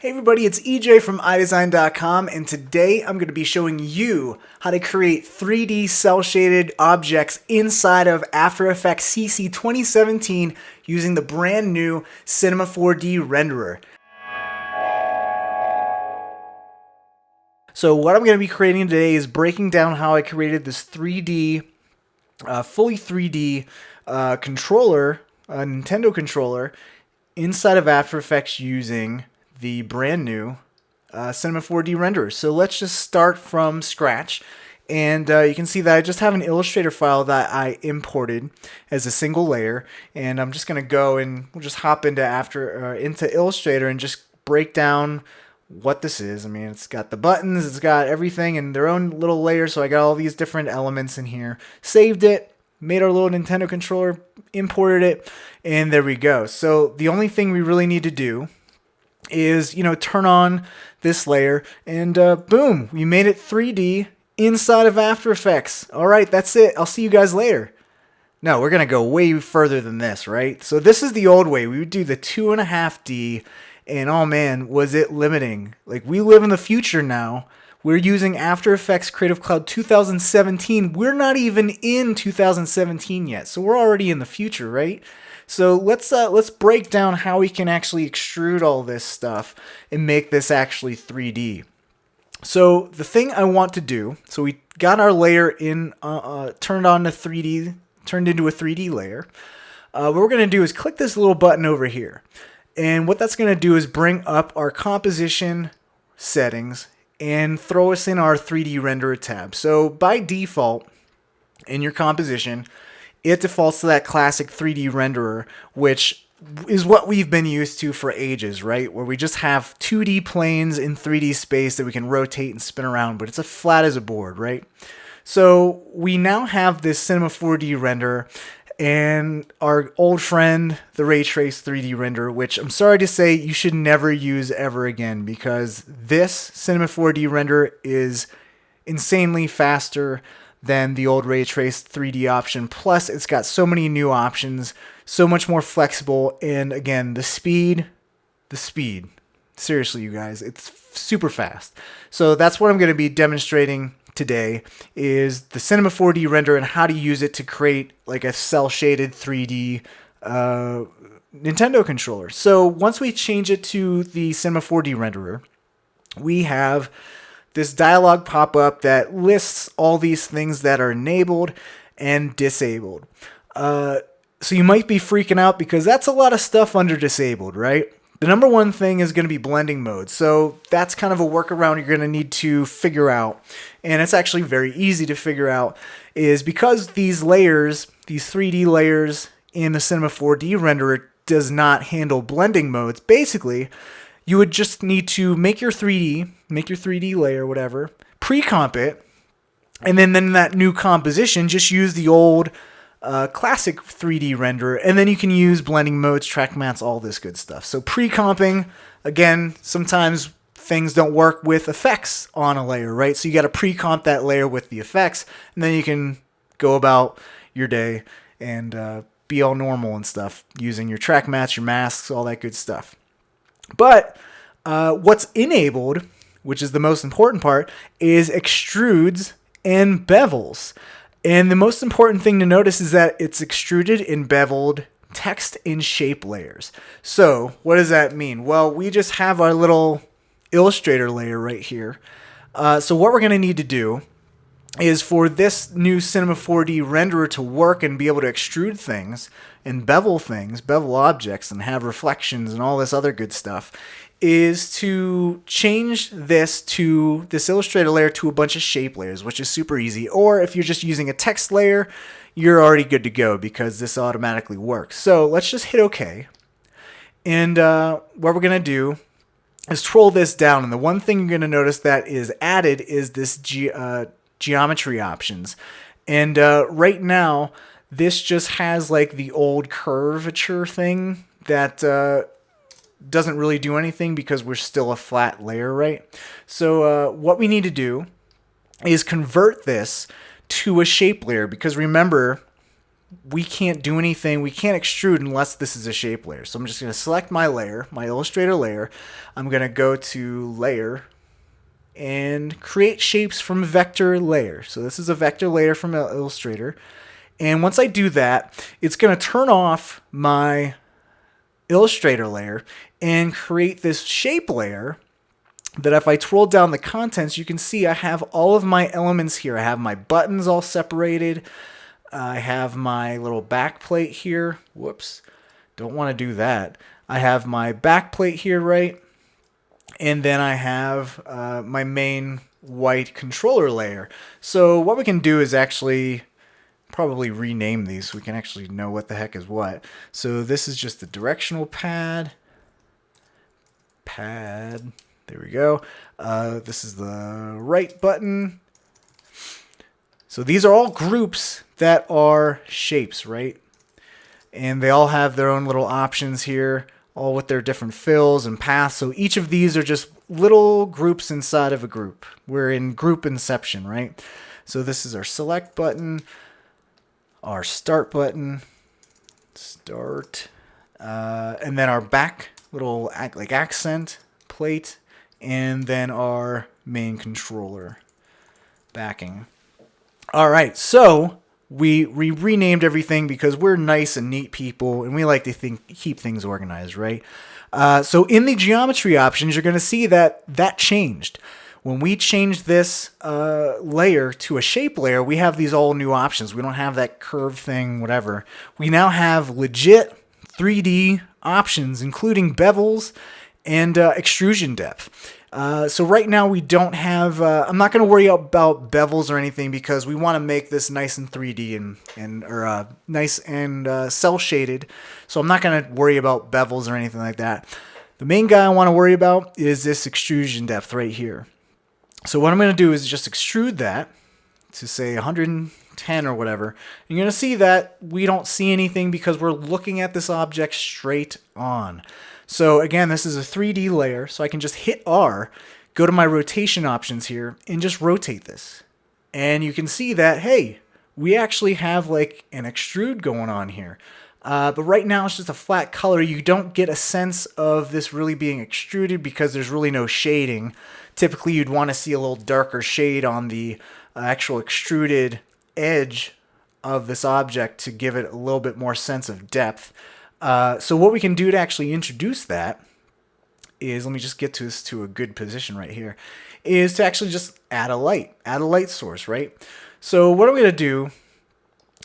Hey everybody, it's EJ from Eyedesyn.com, and today I'm going to be showing you how to create 3D cel-shaded objects inside of After Effects CC 2017 using the brand new Cinema 4D renderer. So what I'm going to be creating today is breaking down how I created this 3D, fully 3D controller, Nintendo controller, inside of After Effects using the brand new Cinema 4D renderer. So let's just start from scratch. And you can see that I just have an Illustrator file that I imported as a single layer. And I'm just going to go and we'll just hop into Illustrator and just break down what this is. I mean, it's got the buttons, it's got everything in their own little layer. So I got all these different elements in here. Saved it, made our little Nintendo controller, imported it, and there we go. So the only thing we really need to do is, turn on this layer and boom, we made it 3D inside of After Effects. All right, that's it. I'll see you guys later. No, we're going to go way further than this, right? So this is the old way. We would do the 2.5D, and oh man, was it limiting. Like, we live in the future now. We're using After Effects Creative Cloud 2017. We're not even in 2017 yet, so we're already in the future, right? So let's break down how we can actually extrude all this stuff and make this actually 3D. So the thing I want to do, so we got our layer in turned into a 3D layer. What we're going to do is click this little button over here. And what that's going to do is bring up our composition settings and throw us in our 3D renderer tab. So by default, in your composition, it defaults to that classic 3D renderer, which is what we've been used to for ages, right? Where we just have 2D planes in 3D space that we can rotate and spin around, but it's as flat as a board, right? So we now have this Cinema 4D renderer and our old friend, the Raytraced 3D renderer, which I'm sorry to say you should never use ever again, because this Cinema 4D renderer is insanely faster than the old Raytraced 3D option. Plus, it's got so many new options, so much more flexible, and again, the speed. Seriously, you guys, it's super fast. So that's what I'm going to be demonstrating today, is the Cinema 4D renderer and how to use it to create like a cel-shaded 3D Nintendo controller. So once we change it to the Cinema 4D renderer, we have this dialog pop up that lists all these things that are enabled and disabled. So you might be freaking out because that's a lot of stuff under disabled, right? The number one thing is going to be blending mode. So that's kind of a workaround you're going to need to figure out. And it's actually very easy to figure out, is because these layers, these 3D layers in the Cinema 4D renderer does not handle blending modes. Basically, you would just need to make your 3D layer, whatever, pre-comp it, and then in that new composition, just use the old classic 3D renderer, and then you can use blending modes, track mats, all this good stuff. So pre-comping, again, sometimes things don't work with effects on a layer, right? So you got to pre-comp that layer with the effects, and then you can go about your day and be all normal and stuff, using your track mats, your masks, all that good stuff. But what's enabled, which is the most important part, is extrudes and bevels. And the most important thing to notice is that it's extruded and beveled text and shape layers. So what does that mean? Well, we just have our little Illustrator layer right here. So what we're going to need to do is, for this new Cinema 4D renderer to work and be able to extrude things and bevel things, bevel objects, and have reflections and all this other good stuff, is to change this Illustrator layer to a bunch of shape layers, which is super easy. Or if you're just using a text layer, you're already good to go because this automatically works. So let's just hit OK. And what we're going to do is scroll this down. And the one thing you're going to notice that is added is this geometry options. And right now, this just has like the old curvature thing that doesn't really do anything because we're still a flat layer, right? So what we need to do is convert this to a shape layer, because remember, we can't do anything. We can't extrude unless this is a shape layer. So I'm just going to select my layer, my Illustrator layer. I'm going to go to Layer and create shapes from vector layer. So this is a vector layer from Illustrator. And once I do that, it's going to turn off my Illustrator layer and create this shape layer that if I twirl down the contents, you can see I have all of my elements here. I have my buttons all separated. I have my little back plate here. Whoops, don't want to do that. I have my back plate here, right? And then I have my main white controller layer. So what we can do is actually probably rename these so we can actually know what the heck is what. So this is just the directional pad. There we go. This is the right button. So these are all groups that are shapes, right? And they all have their own little options here, all with their different fills and paths. So each of these are just little groups inside of a group. We're in group inception, right? So this is our select button, our start button, and then our back little like accent plate, and then our main controller backing. All right, so we renamed everything because we're nice and neat people, and we like to keep things organized, right? So in the geometry options, you're going to see that changed. When we changed this layer to a shape layer, we have these all new options. We don't have that curve thing, whatever. We now have legit 3D options, including bevels and extrusion depth. So right now we don't have, I'm not going to worry about bevels or anything because we want to make this nice and 3D and nice and cell shaded. So I'm not going to worry about bevels or anything like that. The main guy I want to worry about is this extrusion depth right here. So what I'm going to do is just extrude that to say 110 or whatever. You're going to see that we don't see anything because we're looking at this object straight on. So again, this is a 3D layer, so I can just hit R, go to my rotation options here, and just rotate this. And you can see that, hey, we actually have like an extrude going on here. But right now it's just a flat color. You don't get a sense of this really being extruded because there's really no shading. Typically you'd want to see a little darker shade on the actual extruded edge of this object to give it a little bit more sense of depth. So what we can do to actually introduce that is, let me just get to this to a good position right here, is to actually just add a light source, right? So what I'm going to do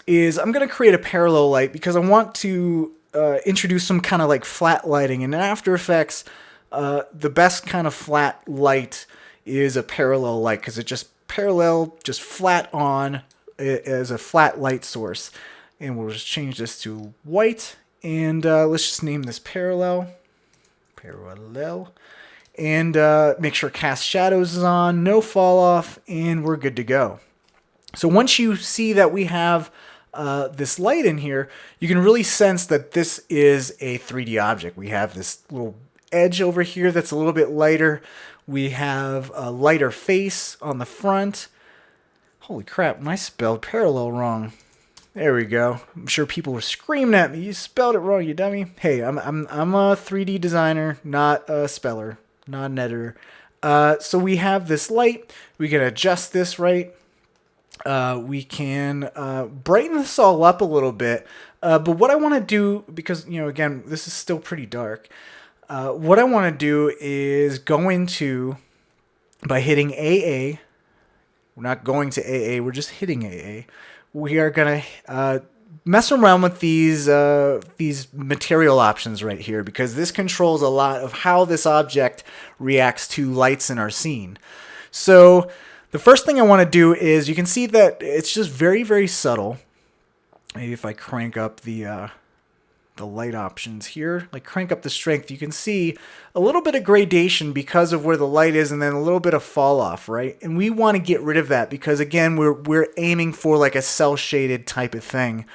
is I'm going to create a parallel light because I want to introduce some kind of like flat lighting. And in After Effects, the best kind of flat light is a parallel light because it just flat on as a flat light source. And we'll just change this to white. And let's just name this parallel, and make sure cast shadows is on, no fall off, and we're good to go. So once you see that we have this light in here, you can really sense that this is a 3D object. We have this little edge over here that's a little bit lighter. We have a lighter face on the front. Holy crap, I spelled parallel wrong. There we go. I'm sure people were screaming at me. You spelled it wrong, you dummy. Hey, I'm a 3D designer, not a speller, not an editor. So we have this light. We can adjust this, right? We can brighten this all up a little bit. But what I want to do, because, you know, again, this is still pretty dark. What I want to do is go into, by hitting AA. We're not going to AA, we're just hitting AA. We are going to mess around with these material options right here because this controls a lot of how this object reacts to lights in our scene. So the first thing I want to do is, you can see that it's just very, very subtle. Maybe if I crank up the light options here, like crank up the strength, you can see a little bit of gradation because of where the light is, and then a little bit of fall off, right? And we want to get rid of that because, again, we're aiming for like a cell shaded type of thing.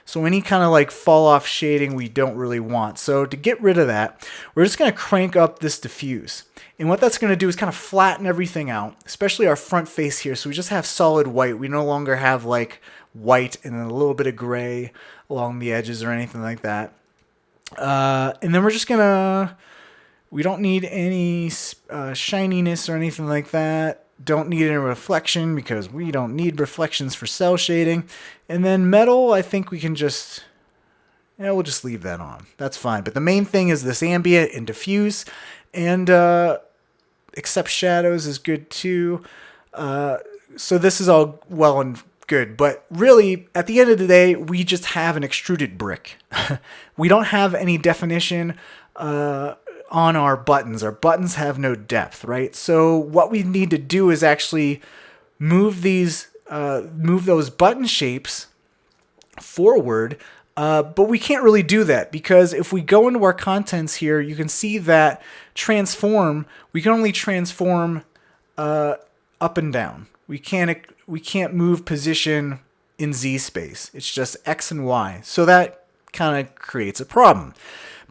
So any kind of like fall off shading we don't really want. So to get rid of that, we're just going to crank up this diffuse. And what that's going to do is kind of flatten everything out, especially our front face here. So we just have solid white. We no longer have like white and then a little bit of gray along the edges or anything like that. And then we're just going to, we don't need any shininess or anything like that. Don't need any reflection because we don't need reflections for cell shading. And then metal, I think we can just, yeah, we'll just leave that on. That's fine. But the main thing is this ambient and diffuse. And except shadows is good too. So this is all well and good. But really, at the end of the day, we just have an extruded brick. We don't have any definition on our buttons. Our buttons have no depth, right? So what we need to do is actually move those button shapes forward. But we can't really do that because if we go into our contents here, you can see that transform, we can only transform up and down. We can't move position in Z space. It's just X and Y. So that kind of creates a problem.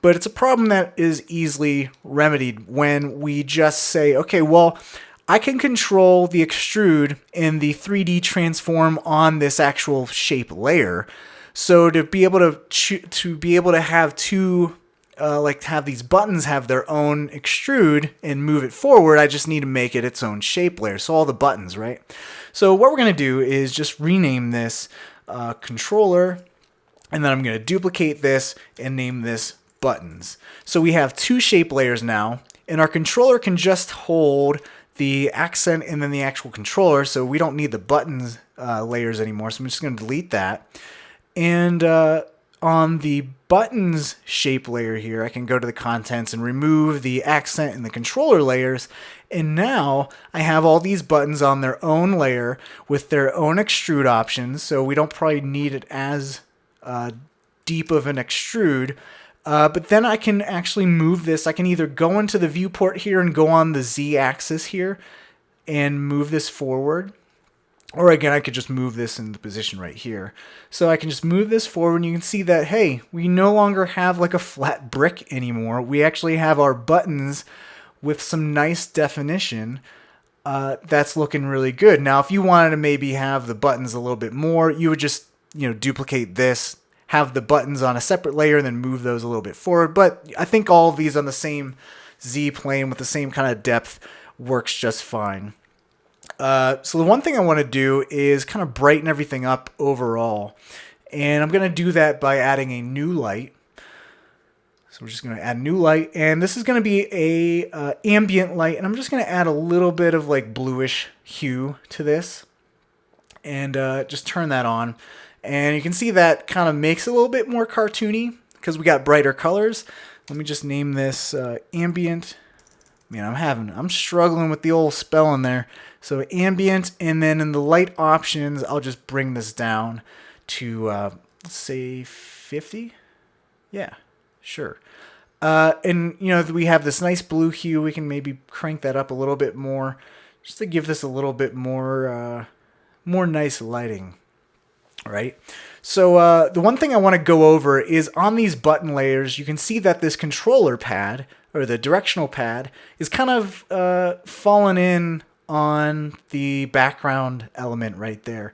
But it's a problem that is easily remedied when we just say, okay, well, I can control the extrude and the 3D transform on this actual shape layer. So to be able to have two, have these buttons have their own extrude and move it forward, I just need to make it its own shape layer. So all the buttons, right? So what we're going to do is just rename this controller, and then I'm going to duplicate this and name this buttons. So we have two shape layers now, and our controller can just hold the accent and then the actual controller, so we don't need the buttons layers anymore. So I'm just going to delete that. And on the buttons shape layer here, I can go to the contents and remove the accent and the controller layers. And now I have all these buttons on their own layer with their own extrude options. So we don't probably need it as deep of an extrude. But then I can actually move this. I can either go into the viewport here and go on the Z axis here and move this forward. Or again, I could just move this in the position right here. So I can just move this forward and you can see that, hey, we no longer have like a flat brick anymore. We actually have our buttons with some nice definition. That's looking really good. Now, if you wanted to maybe have the buttons a little bit more, you would just, duplicate this, have the buttons on a separate layer and then move those a little bit forward. But I think all of these on the same Z plane with the same kind of depth works just fine. So the one thing I want to do is kind of brighten everything up overall. And I'm going to do that by adding a new light. So we're just going to add a new light. And this is going to be a ambient light. And I'm just going to add a little bit of like bluish hue to this. And just turn that on. And you can see that kind of makes it a little bit more cartoony because we got brighter colors. Let me just name this ambient. Man, I'm struggling with the old spelling there. So ambient, and then in the light options, I'll just bring this down to, let's say 50. Yeah, sure. And we have this nice blue hue. We can maybe crank that up a little bit more, just to give this a little bit more nice lighting. Right. So the one thing I want to go over is on these button layers, you can see that this controller pad or the directional pad is kind of fallen in on the background element right there.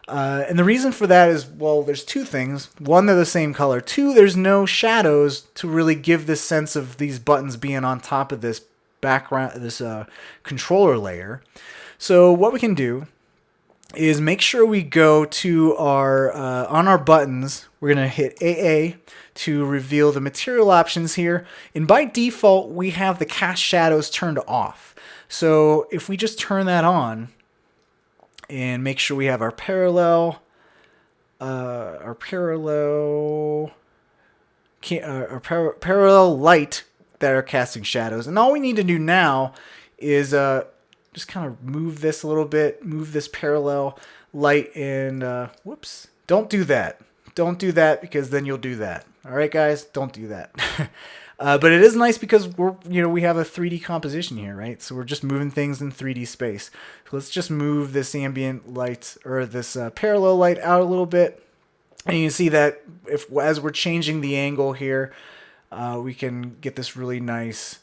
And the reason for that is, well, there's two things. One, they're the same color. Two, there's no shadows to really give this sense of these buttons being on top of this background, this controller layer. So what we can do is make sure we go to our, on our buttons, we're going to hit AA to reveal the material options here. And by default, we have the cast shadows turned off. So if we just turn that on and make sure we have our parallel light that are casting shadows. And all we need to do now is just kind of move this a little bit, move this parallel light, and whoops, don't do that. Don't do that because then you'll do that. All right, guys, don't do that. But it is nice because we have a 3D composition here, right? So we're just moving things in 3D space. So let's just move this ambient light or this parallel light out a little bit. And you can see that as we're changing the angle here, we can get this really nice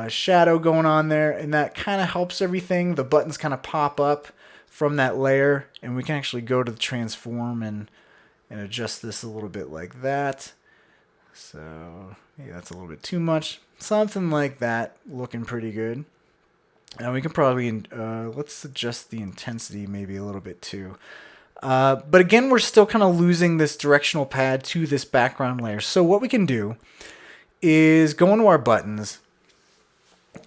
shadow going on there, and that kind of helps everything. The buttons kind of pop up from that layer, and we can actually go to the transform and adjust this a little bit like that. So maybe that's a little bit too much. Something like that, looking pretty good. And we can probably, let's adjust the intensity maybe a little bit too. But again, we're still kind of losing this directional pad to this background layer. So what we can do is go into our buttons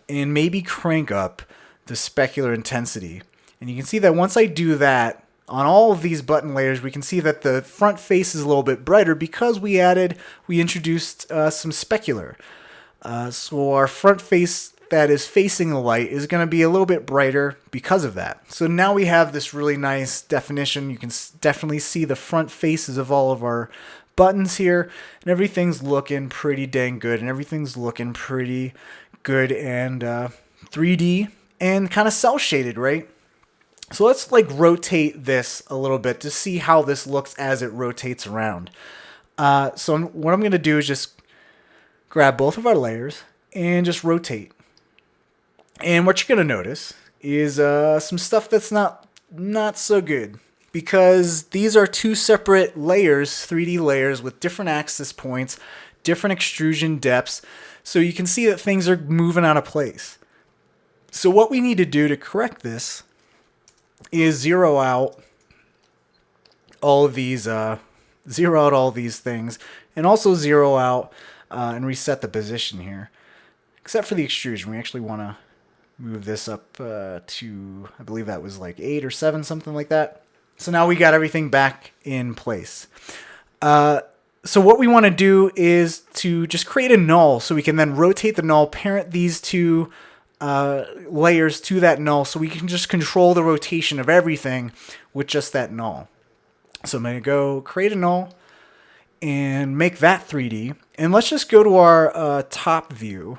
and maybe crank up the specular intensity. And you can see that once I do that, on all of these button layers, we can see that the front face is a little bit brighter because we introduced some specular. So our front face that is facing the light is going to be a little bit brighter because of that. So now we have this really nice definition. You can definitely see the front faces of all of our buttons here, and everything's looking pretty dang good, and everything's looking pretty good and 3D and kind of cell shaded, right? So let's like rotate this a little bit to see how this looks as it rotates around. So what I'm going to do is just grab both of our layers and just rotate. And what you're going to notice is some stuff that's not so good, because these are two separate layers, 3D layers with different axis points, different extrusion depths. So you can see that things are moving out of place. So what we need to do to correct this is zero out all of these things, and also zero out and reset the position here. Except for the extrusion, we actually want to move this up to, I believe that was like 8 or 7, something like that. So now we got everything back in place. So what we want to do is to just create a null, so we can then rotate the null, parent these two layers to that null, so we can just control the rotation of everything with just that null. So I'm going to go create a null and make that 3D. And let's just go to our top view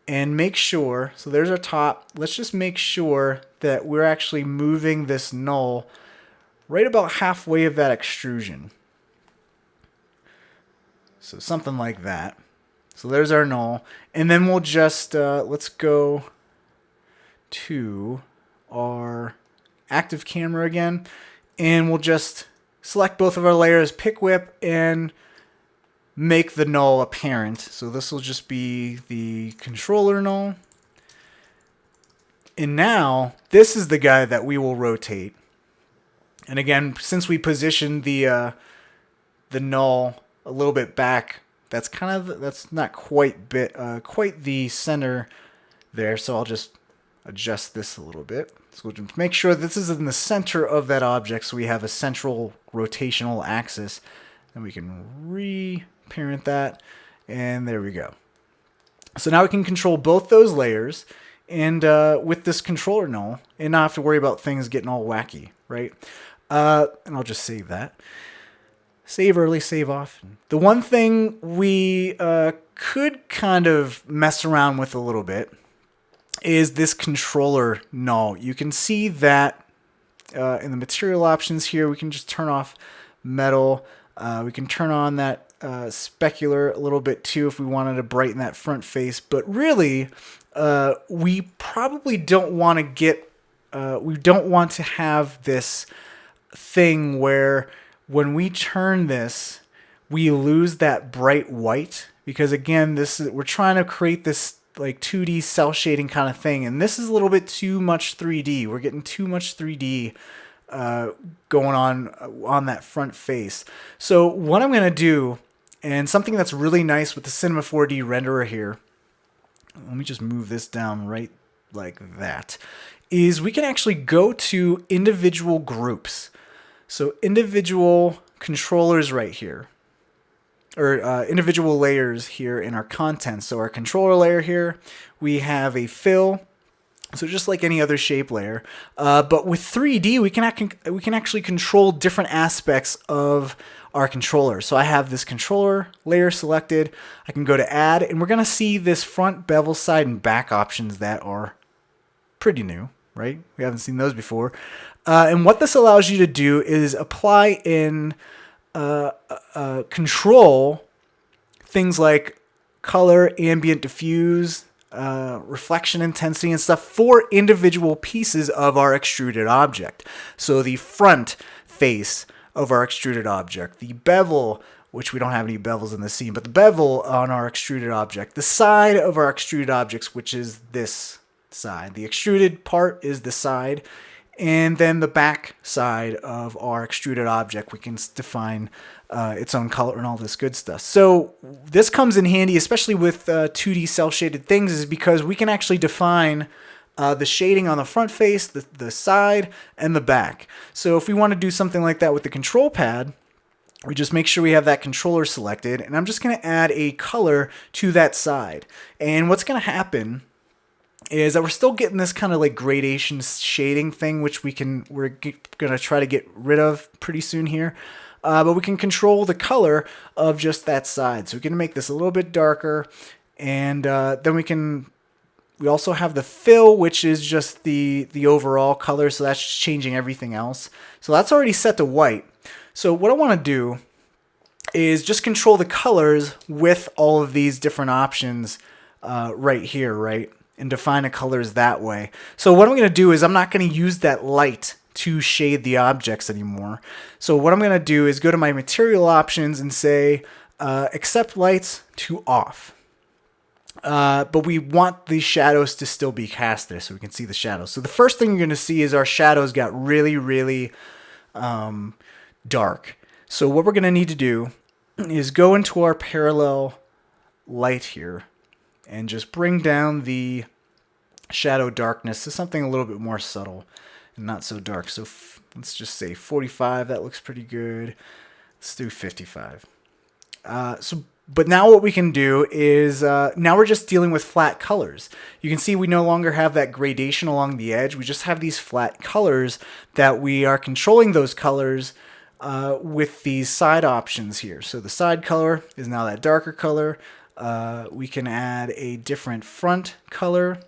and make sure, so there's our top. Let's just make sure that we're actually moving this null right about halfway of that extrusion. So something like that. So there's our null. And then we'll just, let's go to our active camera again. And we'll just select both of our layers, pick whip, and make the null apparent. So this will just be the controller null. And now this is the guy that we will rotate. And again, since we positioned the null a little bit back, that's not quite the center there. So I'll just adjust this a little bit. So we'll just make sure this is in the center of that object, so we have a central rotational axis. And we can reparent that, and there we go. So now we can control both those layers, and with this controller null, and not have to worry about things getting all wacky, right? And I'll just save that. Save early, save often. The one thing we could kind of mess around with a little bit is this controller null. You can see that in the material options here, we can just turn off metal. We can turn on that specular a little bit too if we wanted to brighten that front face. But really, we probably don't want to we don't want to have this thing where when we turn this, we lose that bright white, because again, we're trying to create this like 2D cell shading kind of thing, and this is a little bit too much 3D. We're getting too much 3D going on that front face. So what I'm going to do, and something that's really nice with the Cinema 4D renderer here, let me just move this down right like that, is we can actually go to individual groups. So individual controllers right here, or individual layers here in our content. So our controller layer here, we have a fill. So just like any other shape layer, but with 3D, we can actually control different aspects of our controller. So I have this controller layer selected. I can go to add, and we're going to see this front, bevel, side, and back options that are pretty new, right? We haven't seen those before. And what this allows you to do is apply in control things like color, ambient, diffuse, reflection intensity and stuff for individual pieces of our extruded object. So the front face of our extruded object, the bevel, which we don't have any bevels in the scene, but the bevel on our extruded object, the side of our extruded objects, which is this side. The extruded part is the side, and then the back side of our extruded object, we can define its own color and all this good stuff. So this comes in handy, especially with 2D cel-shaded things, is because we can actually define the shading on the front face, the side, and the back. So if we want to do something like that with the control pad, we just make sure we have that controller selected, and I'm just going to add a color to that side. And what's going to happen is that we're still getting this kind of like gradation shading thing, which we're going to try to get rid of pretty soon here. But we can control the color of just that side. So we can make this a little bit darker, and then we also have the fill, which is just the overall color. So that's just changing everything else. So that's already set to white. So what I want to do is just control the colors with all of these different options right here, right? And define the colors that way. So what I'm going to do is I'm not going to use that light to shade the objects anymore. So what I'm going to do is go to my material options and say accept lights to off. But we want the shadows to still be cast there so we can see the shadows. So the first thing you're going to see is our shadows got really, really dark. So what we're going to need to do is go into our parallel light here and just bring down the shadow darkness to something a little bit more subtle and not so dark. So let's just say 45. That looks pretty good. Let's do 55. But now what we can do is now we're just dealing with flat colors. You can see we no longer have that gradation along the edge. We just have these flat colors that we are controlling those colors with these side options here. So the side color is now that darker color. We can add a different front color.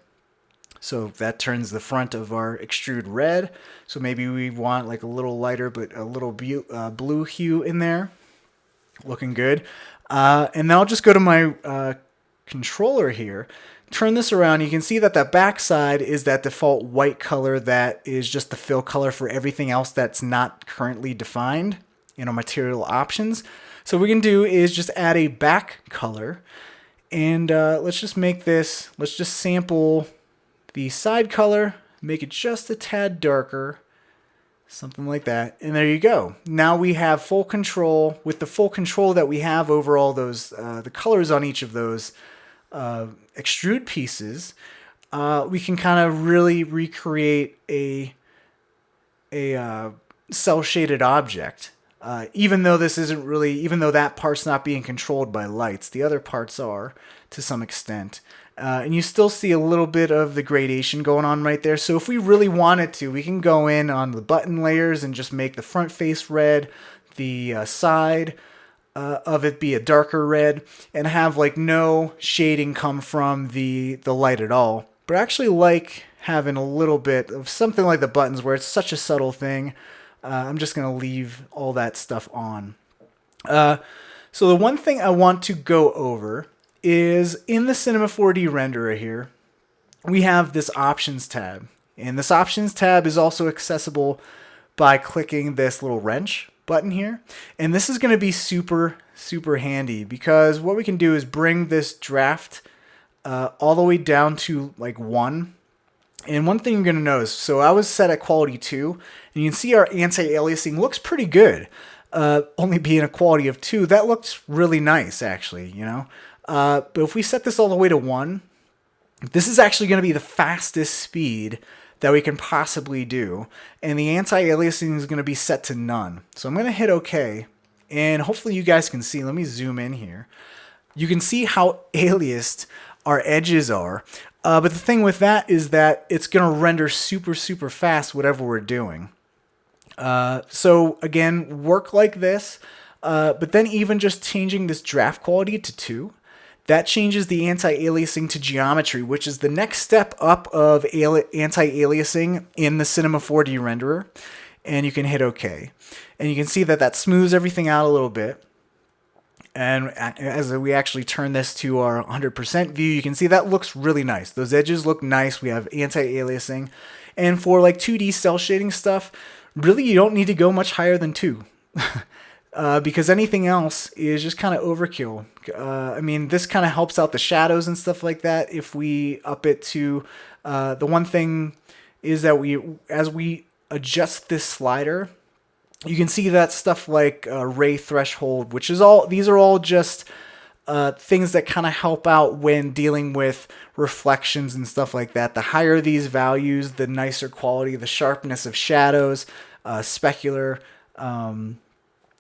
So that turns the front of our extrude red. So maybe we want like a little lighter but a little blue hue in there. Looking good. And then I'll just go to my controller here, turn this around. You can see that the back side is that default white color that is just the fill color for everything else that's not currently defined in our material options. So what we can do is just add a back color, and let's just make this, let's just sample the side color, make it just a tad darker, something like that, and there you go. Now we have full control. With the full control that we have over all those, the colors on each of those extrude pieces, we can kind of really recreate a cel-shaded object. Even though this isn't really, even though that part's not being controlled by lights, the other parts are to some extent. And you still see a little bit of the gradation going on right there. So if we really wanted to, we can go in on the button layers and just make the front face red, the side of it be a darker red, and have like no shading come from the light at all. But I actually like having a little bit of something like the buttons where it's such a subtle thing. I'm just going to leave all that stuff on. So the one thing I want to go over is in the Cinema 4D renderer here, we have this options tab. And this options tab is also accessible by clicking this little wrench button here. And this is going to be super, super handy because what we can do is bring this draft all the way down to like 1. And one thing you're going to notice, so I was set at quality 2, and you can see our anti-aliasing looks pretty good. Only being a quality of 2, that looks really nice actually, you know. But if we set this all the way to 1, this is actually going to be the fastest speed that we can possibly do. And the anti-aliasing is going to be set to none. So I'm going to hit OK. And hopefully you guys can see. Let me zoom in here. You can see how aliased our edges are. But the thing with that is that it's going to render super, super fast whatever we're doing. So again, work like this. But then even just changing this draft quality to 2, that changes the anti-aliasing to geometry, which is the next step up of anti-aliasing in the Cinema 4D renderer. and you can hit OK. And you can see that that smooths everything out a little bit. And as we actually turn this to our 100% view, you can see that looks really nice. Those edges look nice. We have anti-aliasing. And for like 2D cell shading stuff, really you don't need to go much higher than 2. Because anything else is just kind of overkill. I mean, this kind of helps out the shadows and stuff like that if we up it to... the one thing is that as we adjust this slider, you can see that stuff like ray threshold, which is all, these are all just things that kind of help out when dealing with reflections and stuff like that. The higher these values, the nicer quality, the sharpness of shadows, specular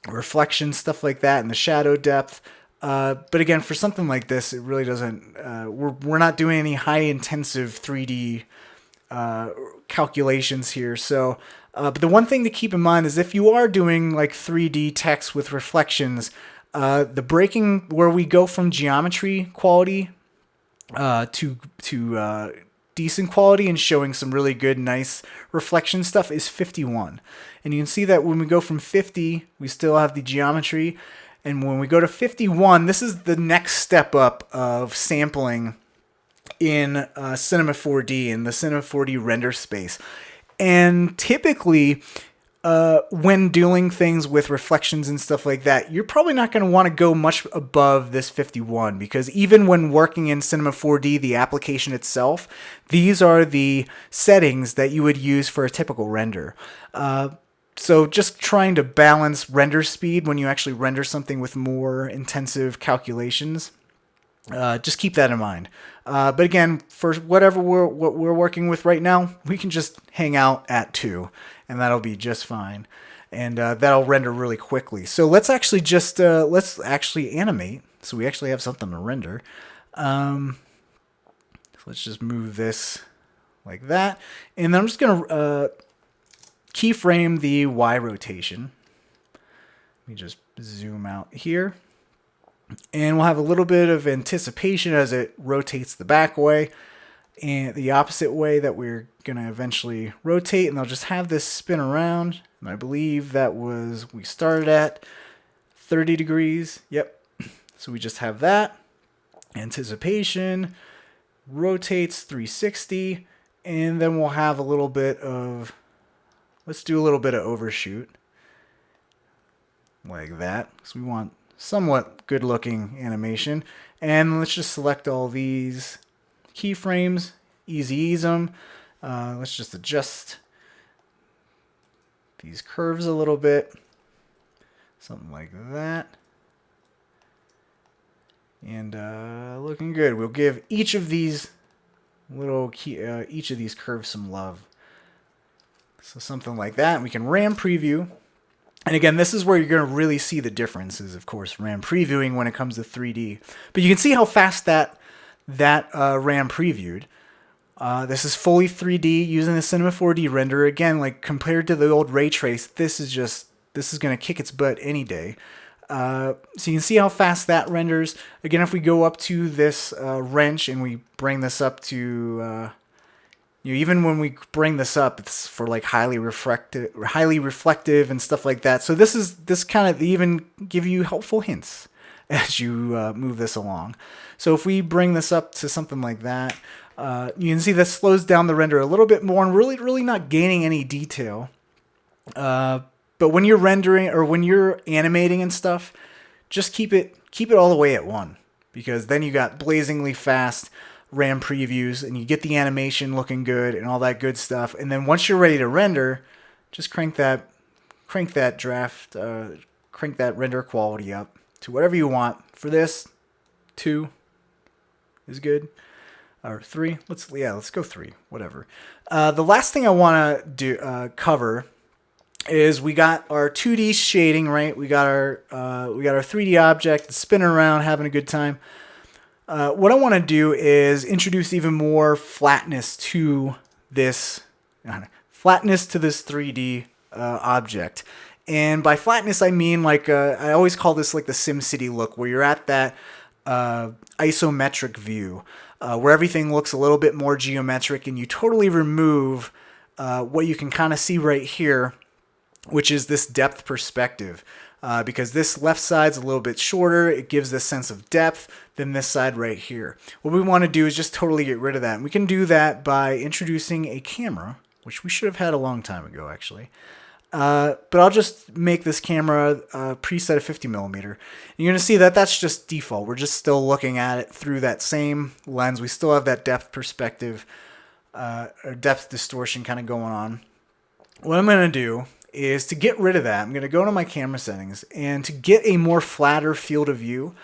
reflection, stuff like that, and the shadow depth. But again, for something like this, it really doesn't, we're not doing any high intensive 3D calculations here. So, but the one thing to keep in mind is if you are doing like 3D text with reflections, the breaking where we go from geometry quality to decent quality and showing some really good, nice reflection stuff is 51. And you can see that when we go from 50, we still have the geometry. And when we go to 51, this is the next step up of sampling in Cinema 4D, in the Cinema 4D render space. And typically, when doing things with reflections and stuff like that, you're probably not going to want to go much above this 51, because even when working in Cinema 4D, the application itself, these are the settings that you would use for a typical render. So just trying to balance render speed when you actually render something with more intensive calculations. Just keep that in mind. But again, for whatever what we're working with right now, we can just hang out at 2, and that'll be just fine. And that'll render really quickly. So let's actually just let's actually animate. So we actually have something to render. So let's just move this like that, and then I'm just gonna keyframe the Y rotation. Let me just zoom out here. And we'll have a little bit of anticipation as it rotates the back way and the opposite way that we're going to eventually rotate. And I'll just have this spin around. And I believe that was, we started at 30 degrees. Yep. So we just have that. Anticipation, rotates 360. And then we'll have a little bit of, let's do a little bit of overshoot. Like that. So we want somewhat good looking animation, and let's just select all these keyframes, easy ease them. Let's just adjust these curves a little bit, something like that, and looking good. We'll give each of these each of these curves some love, so something like that. And we can RAM preview. And again, this is where you're going to really see the differences, of course, RAM previewing when it comes to 3D. But you can see how fast that RAM previewed. This is fully 3D using the Cinema 4D render. Again, like compared to the old Raytraced, this is going to kick its butt any day. So you can see how fast that renders. Again, if we go up to this wrench and we bring this up to... even when we bring this up, it's for like highly reflective and stuff like that. So this kind of even give you helpful hints as you move this along. So if we bring this up to something like that, you can see this slows down the render a little bit more and really not gaining any detail. But when you're rendering or when you're animating and stuff, just keep it all the way at 1, because then you got blazingly fast RAM previews and you get the animation looking good and all that good stuff. And then once you're ready to render, just crank that render quality up to whatever you want. For this, 2 is good, or 3. Let's go 3, whatever. The last thing I want to do cover is we got our 2D shading, right? We got our 3D object spinning around, having a good time. What I want to do is introduce even more flatness to this 3D object. And by flatness, I mean like I always call this like the SimCity look, where you're at that isometric view, where everything looks a little bit more geometric, and you totally remove what you can kind of see right here which is this depth perspective. Because this left side's a little bit shorter, it gives this sense of depth than this side right here. What we want to do is just totally get rid of that. And we can do that by introducing a camera, which we should have had a long time ago, actually. But I'll just make this camera a preset of 50 millimeter. You're going to see that that's just default. We're just still looking at it through that same lens. We still have that depth perspective, or depth distortion kind of going on. What I'm going to do is to get rid of that, I'm going to go to my camera settings, and to get a more flatter field of view,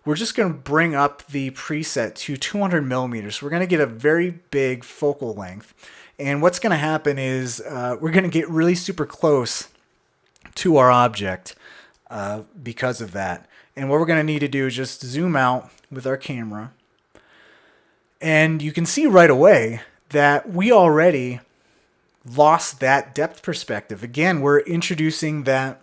we're just going to bring up the preset to 200 millimeters. So we're going to get a very big focal length. And what's going to happen is we're going to get really super close to our object because of that. And what we're going to need to do is just zoom out with our camera. And you can see right away that we already lost that depth perspective. Again, we're introducing that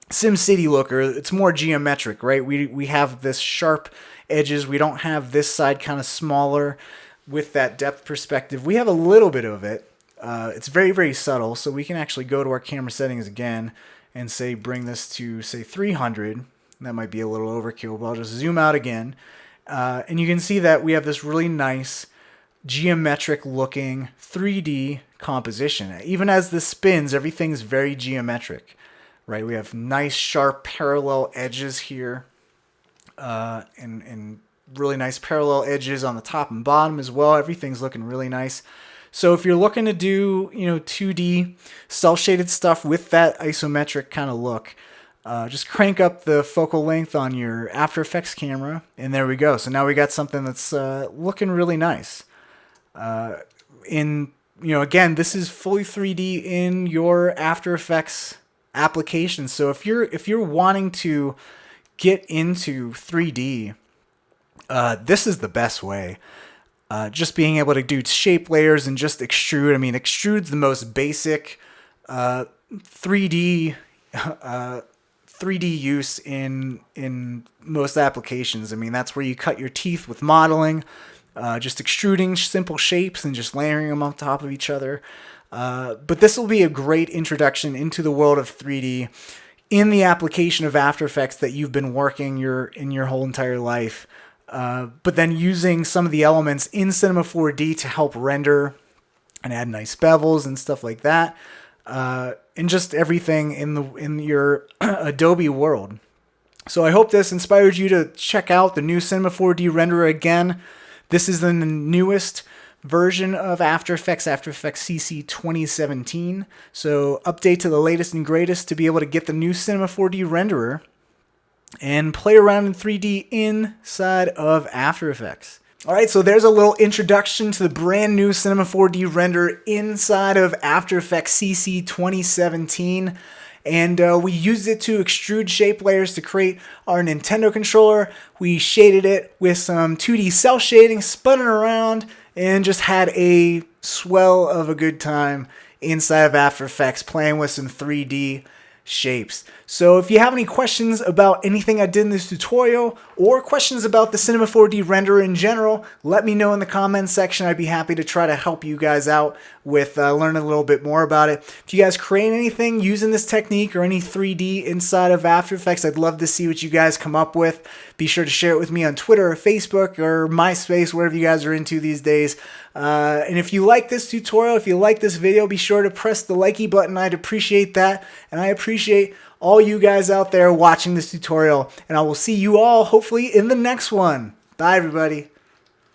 SimCity look, or it's more geometric, right? We have this sharp edges. We don't have this side kind of smaller with that depth perspective. We have a little bit of it. It's very, very subtle. So we can actually go to our camera settings again and say, bring this to say 300. That might be a little overkill, but I'll just zoom out again. And you can see that we have this really nice geometric looking 3D composition. Even as this spins, everything's very geometric, right? We have nice sharp parallel edges here, and really nice parallel edges on the top and bottom as well. Everything's looking really nice. So if you're looking to do 2D cel-shaded stuff with that isometric kind of look, just crank up the focal length on your After Effects camera, and there we go. So now we got something that's looking really nice. Again, this is fully 3D in your After Effects application. So if you're wanting to get into 3D, this is the best way. Just being able to do shape layers and just extrude. I mean, extrude's the most basic 3D 3D use in most applications. I mean, that's where you cut your teeth with modeling. Just extruding simple shapes and just layering them on top of each other. But this will be a great introduction into the world of 3D in the application of After Effects that you've been working in your whole entire life. But then using some of the elements in Cinema 4D to help render and add nice bevels and stuff like that. And just everything in your Adobe world. So I hope this inspires you to check out the new Cinema 4D renderer again. This is the newest version of After Effects CC 2017. So update to the latest and greatest to be able to get the new Cinema 4D renderer and play around in 3D inside of After Effects. Alright, so there's a little introduction to the brand new Cinema 4D renderer inside of After Effects CC 2017. And we used it to extrude shape layers to create our Nintendo controller. We shaded it with some 2D cel shading, spun it around, and just had a swell of a good time inside of After Effects playing with some 3D shapes. So if you have any questions about anything I did in this tutorial or questions about the Cinema 4D renderer in general, let me know in the comments section. I'd be happy to try to help you guys out with learning a little bit more about it. If you guys create anything using this technique or any 3D inside of After Effects, I'd love to see what you guys come up with. Be sure to share it with me on Twitter or Facebook or MySpace, wherever you guys are into these days. And if you like this tutorial, if you like this video, be sure to press the likey button. I'd appreciate that. And I appreciate all you guys out there watching this tutorial. And I will see you all hopefully in the next one. Bye, everybody.